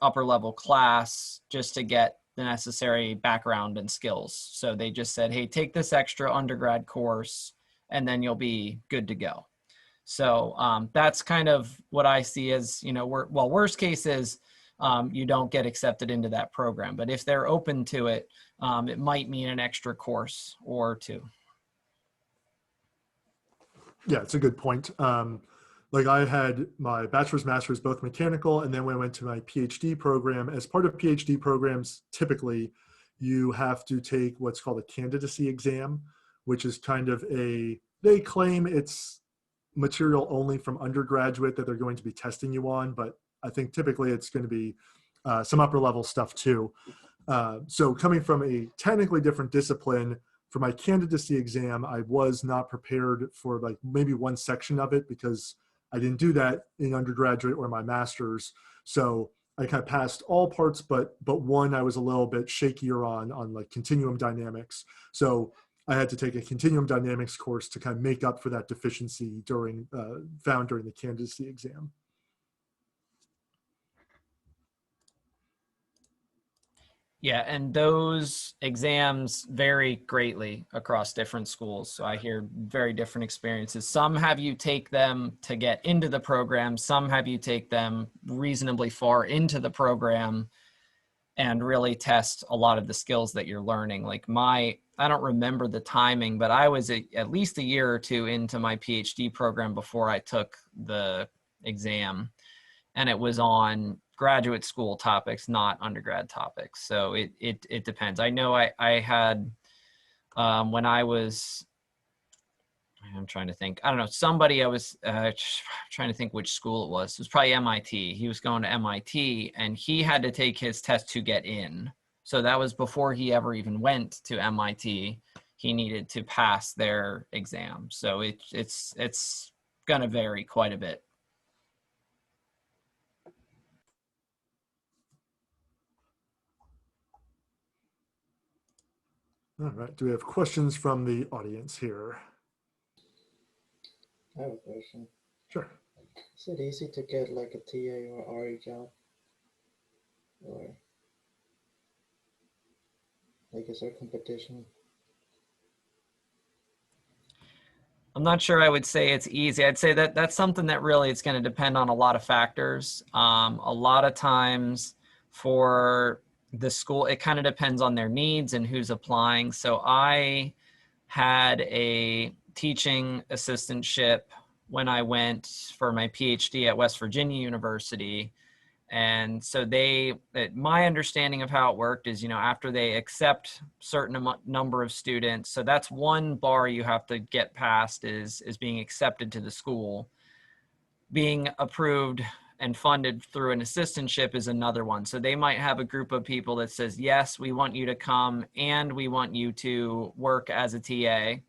upper level class just to get the necessary background and skills. So they just said, hey, take this extra undergrad course and then you'll be good to go. So that's kind of what I see as, you know, worst case is you don't get accepted into that program. But if they're open to it, it might mean an extra course or 2. Yeah, it's a good point. Like I had my bachelor's, master's, both mechanical, and then when I went to my PhD program, as part of PhD programs, typically you have to take what's called a candidacy exam, which is kind of they claim it's material only from undergraduate that they're going to be testing you on, but I think typically it's going to be some upper level stuff too. So coming from a technically different discipline, for my candidacy exam, I was not prepared for like maybe one section of it because I didn't do that in undergraduate or my master's. So I kind of passed all parts, but one I was a little bit shakier on like continuum dynamics. So I had to take a continuum dynamics course to kind of make up for that deficiency found during the candidacy exam. Yeah, and those exams vary greatly across different schools. So I hear very different experiences. Some have you take them to get into the program. Some have you take them reasonably far into the program and really test a lot of the skills that you're learning. Like I don't remember the timing, but I was at least a year or two into my PhD program before I took the exam. And it was on graduate school topics, not undergrad topics. So it depends. I know I had, when I was, I'm trying to think, I don't know, somebody I was trying to think which school it was. It was probably MIT. He was going to MIT and he had to take his test to get in. So that was before he ever even went to MIT. He needed to pass their exam. So it's going to vary quite a bit. All right. Do we have questions from the audience here? I have a question. Sure. Is it easy to get like a TA or RE job? Or like is there competition? I'm not sure I would say it's easy. I'd say that that's something that really it's going to depend on a lot of factors. A lot of times for the school, it kind of depends on their needs and who's applying. So I had a teaching assistantship when I went for my PhD at West Virginia University. And so my understanding of how it worked is, after they accept certain number of students, so that's one bar you have to get past is being accepted to the school. Being approved and funded through an assistantship is another one. So they might have a group of people that says, yes, we want you to come and we want you to work as a TA.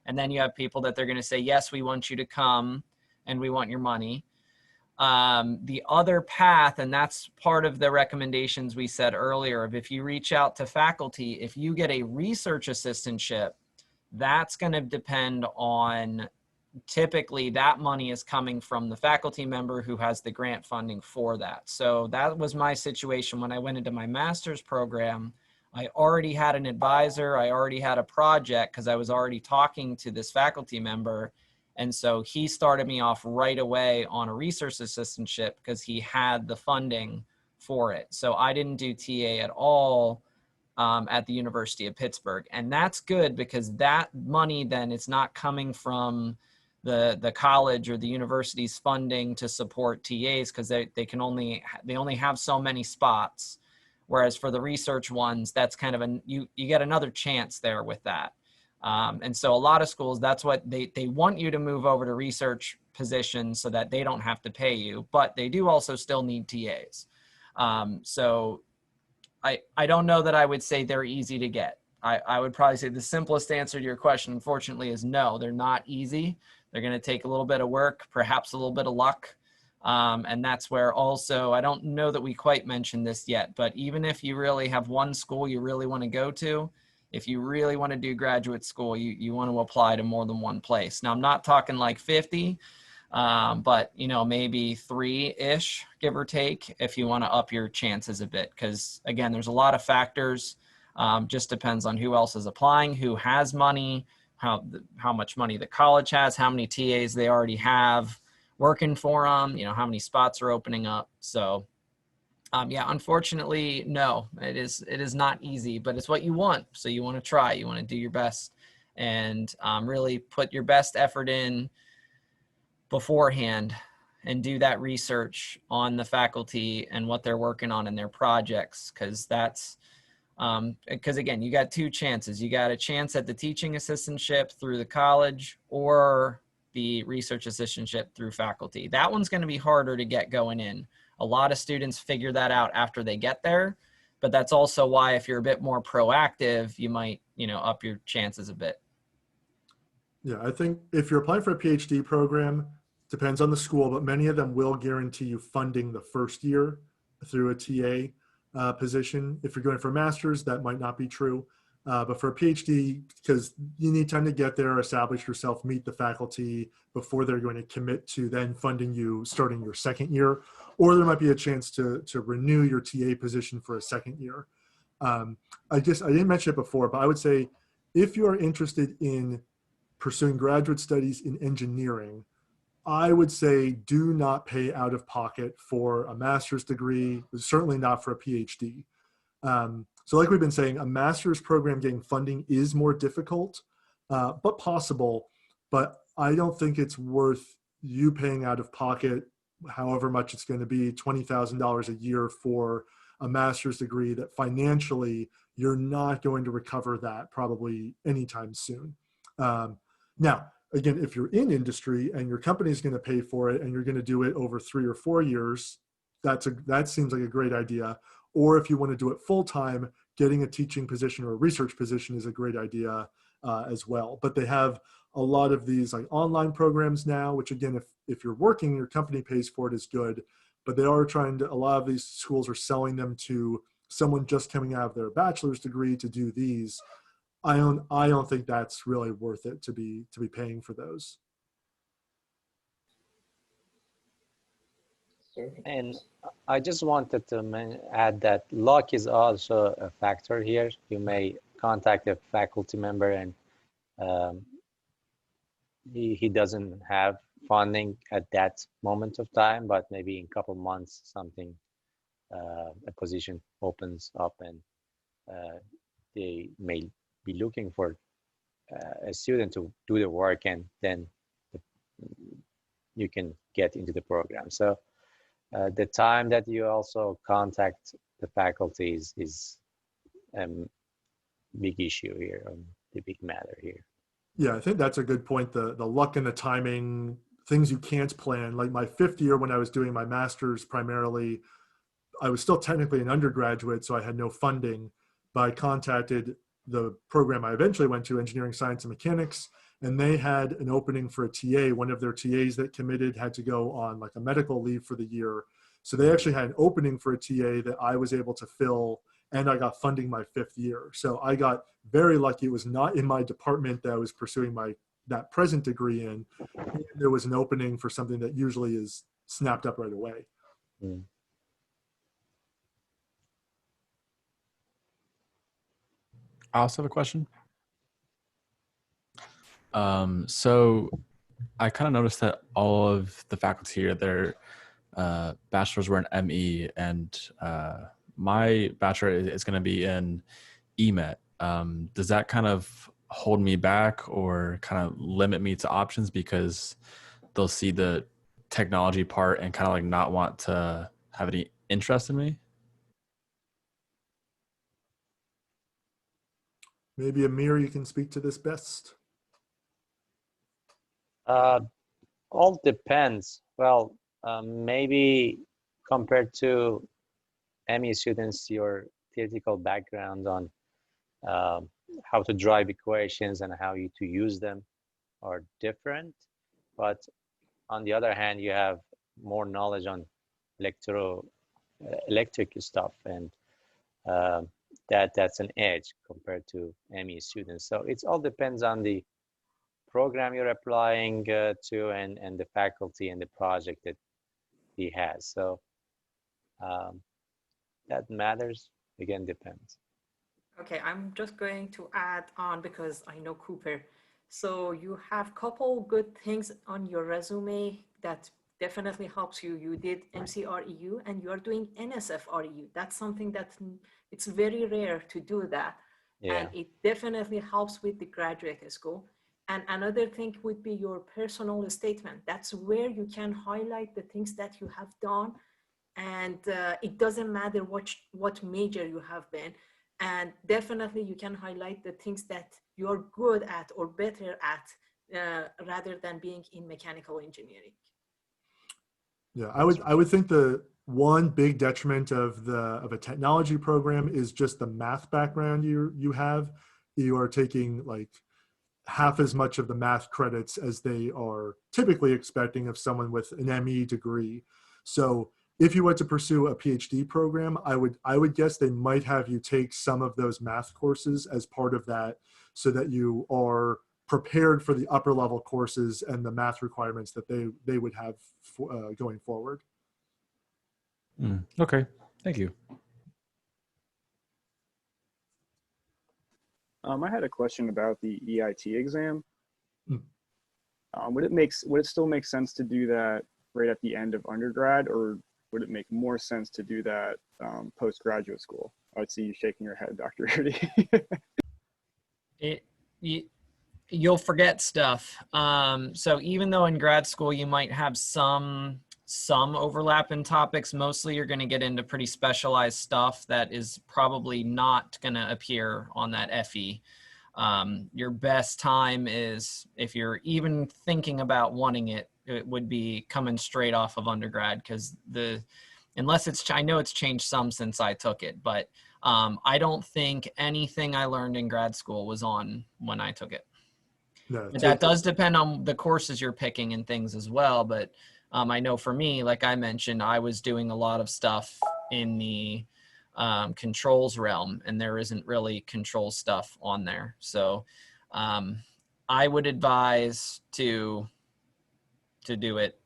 And then you have people that they're going to say, yes, we want you to come and we want your money. The other path, and that's part of the recommendations we said earlier, of if you reach out to faculty, if you get a research assistantship, that's going to depend on, typically that money is coming from the faculty member who has the grant funding for that. So that was my situation when I went into my master's program. I already had an advisor, I already had a project because I was already talking to this faculty member. And so he started me off right away on a research assistantship because he had the funding for it. So I didn't do TA at all at the University of Pittsburgh. And that's good because that money then is not coming from the college or the university's funding to support TAs because they only have so many spots. Whereas for the research ones, that's kind of you get another chance there with that. And so a lot of schools, that's what they want you to move over to research positions so that they don't have to pay you, but they do also still need TAs. So I don't know that I would say they're easy to get. I would probably say the simplest answer to your question, unfortunately, is no, they're not easy. They're going to take a little bit of work, perhaps a little bit of luck. And that's where also, I don't know that we quite mentioned this yet, but even if you really have one school you really want to go to, if you really want to do graduate school, you want to apply to more than one place. Now, I'm not talking like 50, but maybe 3-ish, give or take, if you want to up your chances a bit. Because again, there's a lot of factors. Just depends on who else is applying, who has money, how much money the college has, how many TAs they already have working for them, how many spots are opening up. So yeah, unfortunately, no, it is not easy, but it's what you want. So you want to try, you want to do your best and really put your best effort in beforehand and do that research on the faculty and what they're working on in their projects. Cause that's, because again, you got two chances. You got a chance at the teaching assistantship through the college or the research assistantship through faculty. That one's going to be harder to get going in. A lot of students figure that out after they get there, but that's also why if you're a bit more proactive, you might, up your chances a bit. Yeah, I think if you're applying for a PhD program, depends on the school, but many of them will guarantee you funding the first year through a TA position. If you're going for a master's, that might not be true. But for a PhD, because you need time to get there, establish yourself, meet the faculty before they're going to commit to then funding you starting your second year, or there might be a chance to renew your TA position for a second year. I didn't mention it before, but I would say if you are interested in pursuing graduate studies in engineering, I would say do not pay out of pocket for a master's degree, certainly not for a PhD. So like we've been saying, a master's program getting funding is more difficult, but possible. But I don't think it's worth you paying out of pocket however much it's going to be, $20,000 a year for a master's degree that financially you're not going to recover that probably anytime soon. Now, again, if you're in industry and your company is going to pay for it and you're going to do it over 3 or 4 years, that seems like a great idea. Or if you want to do it full time, getting a teaching position or a research position is a great idea as well. But they have a lot of these like online programs now, which again, if you're working, your company pays for it is good. But they are trying to, a lot of these schools are selling them to someone just coming out of their bachelor's degree to do these. I don't think that's really worth it to be paying for those. And I just wanted to add that luck is also a factor here. You may contact a faculty member and he doesn't have funding at that moment of time, but maybe in a couple months something, a position opens up and they may be looking for a student to do the work, and then you can get into the program. So the time that you also contact the faculty is big issue here, the big matter here. Yeah, I think that's a good point. The luck and the timing, things you can't plan. Like my 5th year when I was doing my master's primarily, I was still technically an undergraduate, so I had no funding, but I contacted the program I eventually went to, Engineering, Science, and Mechanics, and they had an opening for a TA. One of their TAs that committed had to go on like a medical leave for the year. So they actually had an opening for a TA that I was able to fill, and I got funding my 5th year. So I got very lucky. It was not in my department that I was pursuing that present degree in. And there was an opening for something that usually is snapped up right away. Mm. I also have a question. So I kind of noticed that all of the faculty here, their bachelors were in ME, and my bachelor is going to be in EMET. Does that kind of hold me back or kind of limit me to options because they'll see the technology part and kind of like not want to have any interest in me? Maybe Amir, you can speak to this best. All depends. Well, maybe compared to ME students, your theoretical background on how to drive equations and how to use them are different. But on the other hand, you have more knowledge on electric stuff, and that's an edge compared to ME students. So it all depends on the program you're applying to and the faculty and the project that he has. So that matters. Again, depends. Okay, I'm just going to add on because I know Cooper. So you have couple good things on your resume that definitely helps you. You did MCREU and you are doing NSFREU. That's something that it's very rare to do that. Yeah. And it definitely helps with the graduate school. And another thing would be your personal statement. That's where you can highlight the things that you have done. And it doesn't matter what major you have been. And definitely you can highlight the things that you're good at or better at rather than being in mechanical engineering. Yeah, I would think the one big detriment of a technology program is just the math background you have. You are taking like half as much of the math credits as they are typically expecting of someone with an ME degree. So if you were to pursue a PhD program, I would guess they might have you take some of those math courses as part of that so that you are prepared for the upper level courses and the math requirements that they would have going forward. Okay, thank you. I had a question about the EIT exam. Hmm. Would it still make sense to do that right at the end of undergrad, or would it make more sense to do that postgraduate school? I see you shaking your head, Dr. Rhudy. You'll forget stuff. So even though in grad school you might have some overlap in topics, mostly you're going to get into pretty specialized stuff that is probably not going to appear on that FE. Your best time is, if you're even thinking about wanting it, it would be coming straight off of undergrad, because unless it's, I know it's changed some since I took it, but I don't think anything I learned in grad school was on when I took it. No, But that does depend on the courses you're picking and things as well. But I know for me, like I mentioned, I was doing a lot of stuff in the controls realm, and there isn't really control stuff on there. So I would advise to do it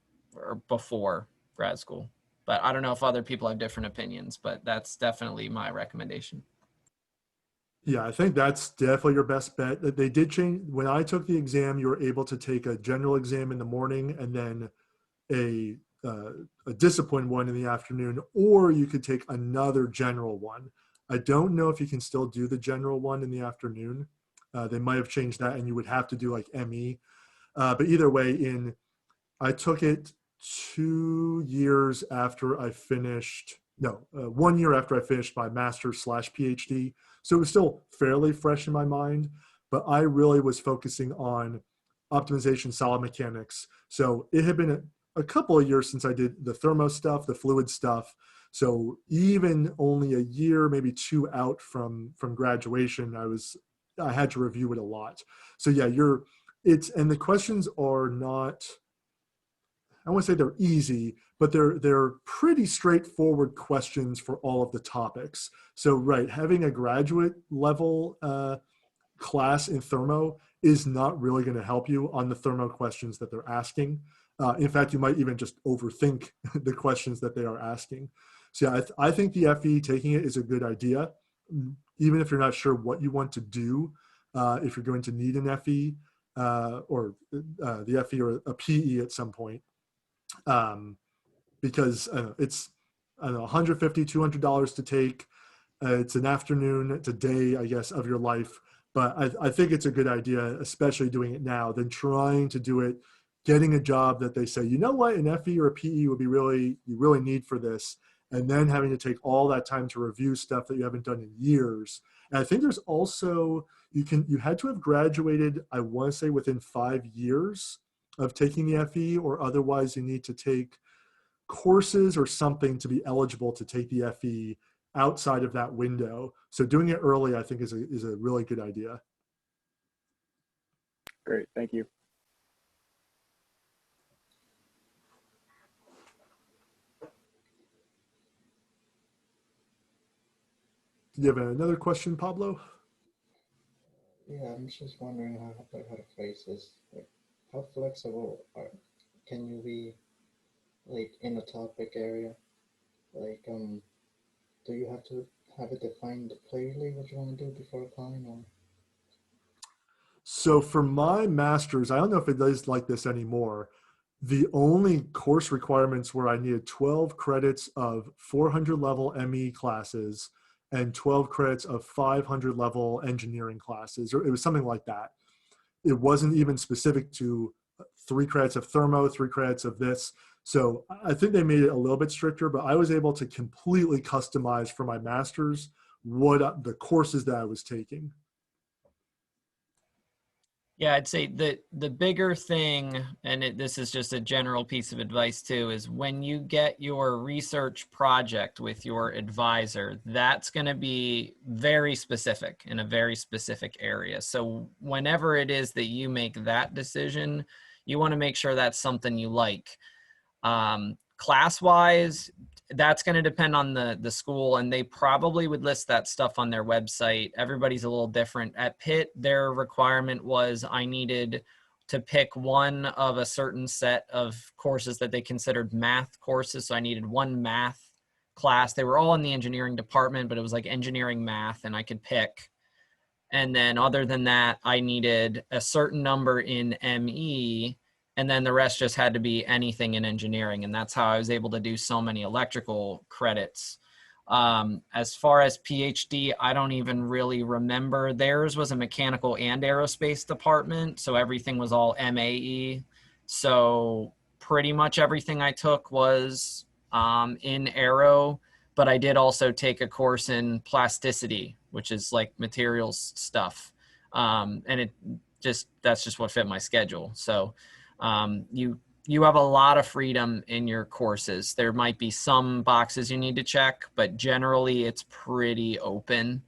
before grad school. But I don't know if other people have different opinions, but that's definitely my recommendation. Yeah, I think that's definitely your best bet. They did change. When I took the exam, you were able to take a general exam in the morning and then a discipline one in the afternoon, or you could take another general one. I don't know if you can still do the general one in the afternoon. They might have changed that, and you would have to do like ME. But either way, I took it 2 years after I finished. No, 1 year after I finished my master's/PhD. So it was still fairly fresh in my mind, but I really was focusing on optimization, solid mechanics. So it had been a couple of years since I did the thermo stuff, the fluid stuff. So even only a year, maybe 2 out from graduation, I had to review it a lot. So yeah, and the questions are not, I won't say they're easy, but they're pretty straightforward questions for all of the topics. So right, having a graduate level class in thermo is not really going to help you on the thermo questions that they're asking. In fact, you might even just overthink the questions that they are asking. So yeah, I think the FE, taking it, is a good idea, even if you're not sure what you want to do. If you're going to need an FE or the FE or a PE at some point. Because it's, I don't know, $150, $200 to take. It's an afternoon, it's a day, I guess, of your life. But I think it's a good idea, especially doing it now, than trying to do it, getting a job that they say, you know what, an FE or a PE would be you really need for this, and then having to take all that time to review stuff that you haven't done in years. And I think there's also, you had to have graduated, I want to say, within 5 years of taking the FE, or otherwise you need to take courses or something to be eligible to take the FE outside of that window. So doing it early, I think, is a really good idea. Great, thank you. Do you have another question, Pablo? Yeah, I'm just wondering how to phrase this. Like, how flexible can you be, like, in a topic area? Like, do you have to have it defined clearly what you want to do before applying, or? So for my master's, I don't know if it is like this anymore. The only course requirements were I needed 12 credits of 400 level ME classes and 12 credits of 500 level engineering classes, or it was something like that. It wasn't even specific to 3 credits of thermo, 3 credits of this. So I think they made it a little bit stricter, but I was able to completely customize for my master's the courses that I was taking. Yeah, I'd say the bigger thing, and this is just a general piece of advice too, is when you get your research project with your advisor, that's going to be very specific in a very specific area. So whenever it is that you make that decision, you want to make sure that's something you like. Class-wise, that's going to depend on the school, and they probably would list that stuff on their website. Everybody's a little different. At Pitt, their requirement was I needed to pick one of a certain set of courses that they considered math courses. So I needed one math class. They were all in the engineering department, but it was like engineering math, and I could pick And then other than that, I needed a certain number in ME, and then the rest just had to be anything in engineering. And that's how I was able to do so many electrical credits. As far as PhD, I don't even really remember. Theirs was a mechanical and aerospace department, so everything was all MAE. So pretty much everything I took was in aero, but I did also take a course in plasticity, which is like materials stuff. And that's just what fit my schedule. So you have a lot of freedom in your courses. There might be some boxes you need to check, but generally it's pretty open.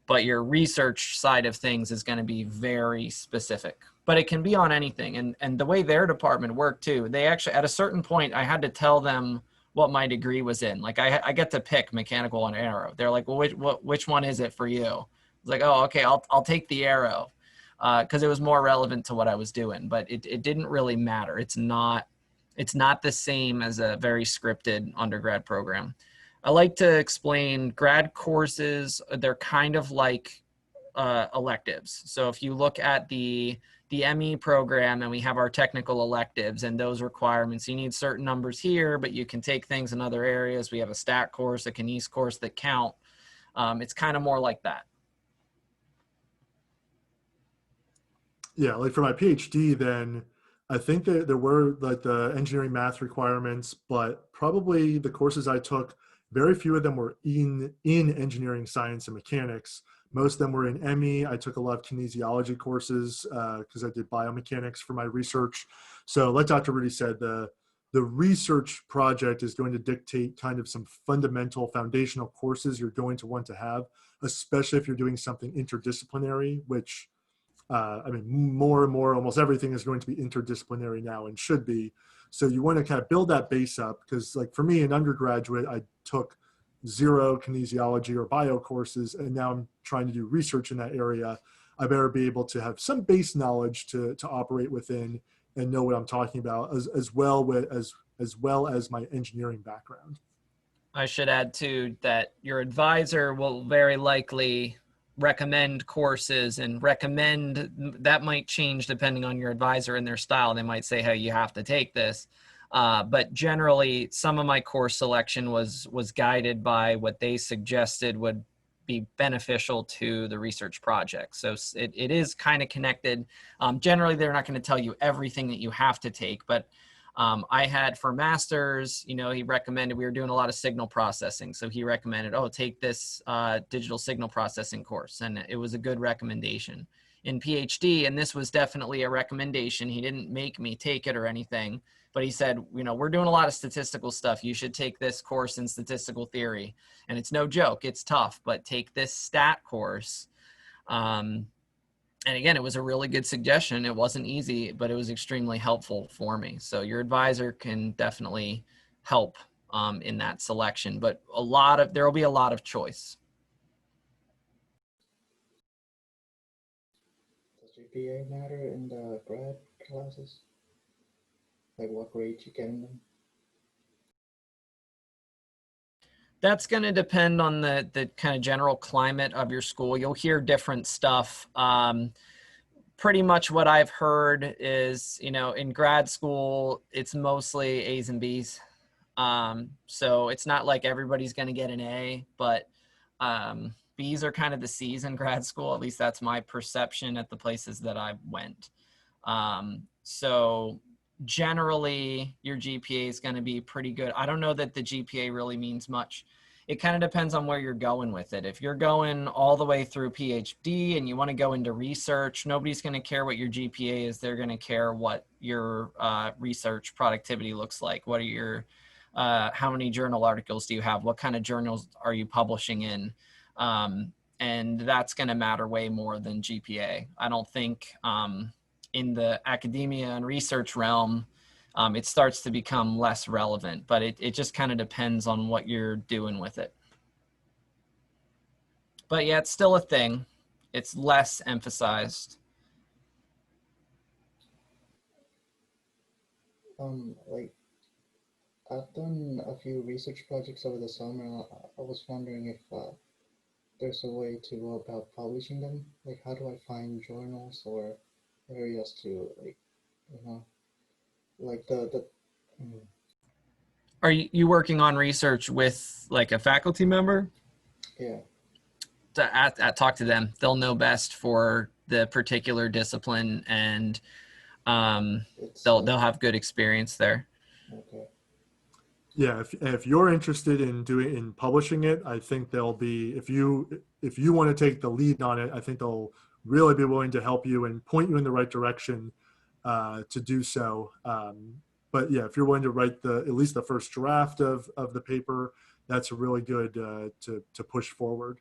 But your research side of things is going to be very specific. But it can be on anything. And the way their department worked too, they actually, at a certain point, I had to tell them what my degree was in. Like I get to pick mechanical and aero. They're like, well, which one is it for you? I was like, oh, okay, I'll take the aero. Because it was more relevant to what I was doing, but it didn't really matter. It's not the same as a very scripted undergrad program. I like to explain grad courses, they're kind of like electives. So if you look at the ME program and we have our technical electives and those requirements, you need certain numbers here, but you can take things in other areas. We have a stat course, a kines course that count. It's kind of more like that. Yeah, like for my PhD, then I think that there were like the engineering math requirements, but probably the courses I took, very few of them were in engineering science and mechanics. Most of them were in ME. I took a lot of kinesiology courses because I did biomechanics for my research. So like Dr. Rhudy said, the research project is going to dictate kind of some fundamental foundational courses you're going to want to have, especially if you're doing something interdisciplinary, which I mean, more and more, almost everything is going to be interdisciplinary now and should be. So you want to kind of build that base up because like for me in undergraduate, I took 0 kinesiology or bio courses, and now I'm trying to do research in that area. I better be able to have some base knowledge to operate within and know what I'm talking about as well as my engineering background. I should add too that your advisor will very likely recommend courses and recommend that might change depending on your advisor and their style. They might say, hey, you have to take this. But generally, some of my course selection was guided by what they suggested would be beneficial to the research project. So it is kind of connected. Generally, they're not going to tell you everything that you have to take, but I had for masters, you know, he recommended, we were doing a lot of signal processing. So he recommended, oh, take this digital signal processing course. And it was a good recommendation. In PhD, and this was definitely a recommendation, he didn't make me take it or anything, but he said, you know, we're doing a lot of statistical stuff. You should take this course in statistical theory. And it's no joke, it's tough, but take this stat course. And again, it was a really good suggestion. It wasn't easy, but it was extremely helpful for me. So your advisor can definitely help in that selection, but there will be a lot of choice. Does GPA matter in the grad classes? Like what grade you get in them? That's going to depend on the kind of general climate of your school. You'll hear different stuff. Pretty much what I've heard is, you know, in grad school, it's mostly A's and B's. So it's not like everybody's going to get an A, but B's are kind of the C's in grad school. At least that's my perception at the places that I went. So generally your GPA is going to be pretty good. I don't know that the GPA really means much. It kind of depends on where you're going with it. If you're going all the way through PhD and you want to go into research, nobody's going to care what your GPA is. They're going to care what your research productivity looks like. What are your, how many journal articles do you have? What kind of journals are you publishing in? And that's going to matter way more than GPA. I don't think in the academia and research realm, it starts to become less relevant, but it just kind of depends on what you're doing with it. But yeah, it's still a thing. It's less emphasized. Like I've done a few research projects over the summer. I was wondering if there's a way to go about publishing them? Like, how do I find journals or areas to, like, you know, like mm, Are you working on research with like a faculty member? yeah, Talk to them. They'll know best for the particular discipline, and it's they'll have good experience there. okay. Yeah, if you're interested in publishing it, I think they'll be, if you want to take the lead on it, I think they'll really be willing to help you and point you in the right direction to do so. But yeah, if you're willing to write at least the first draft of the paper, that's really good to push forward.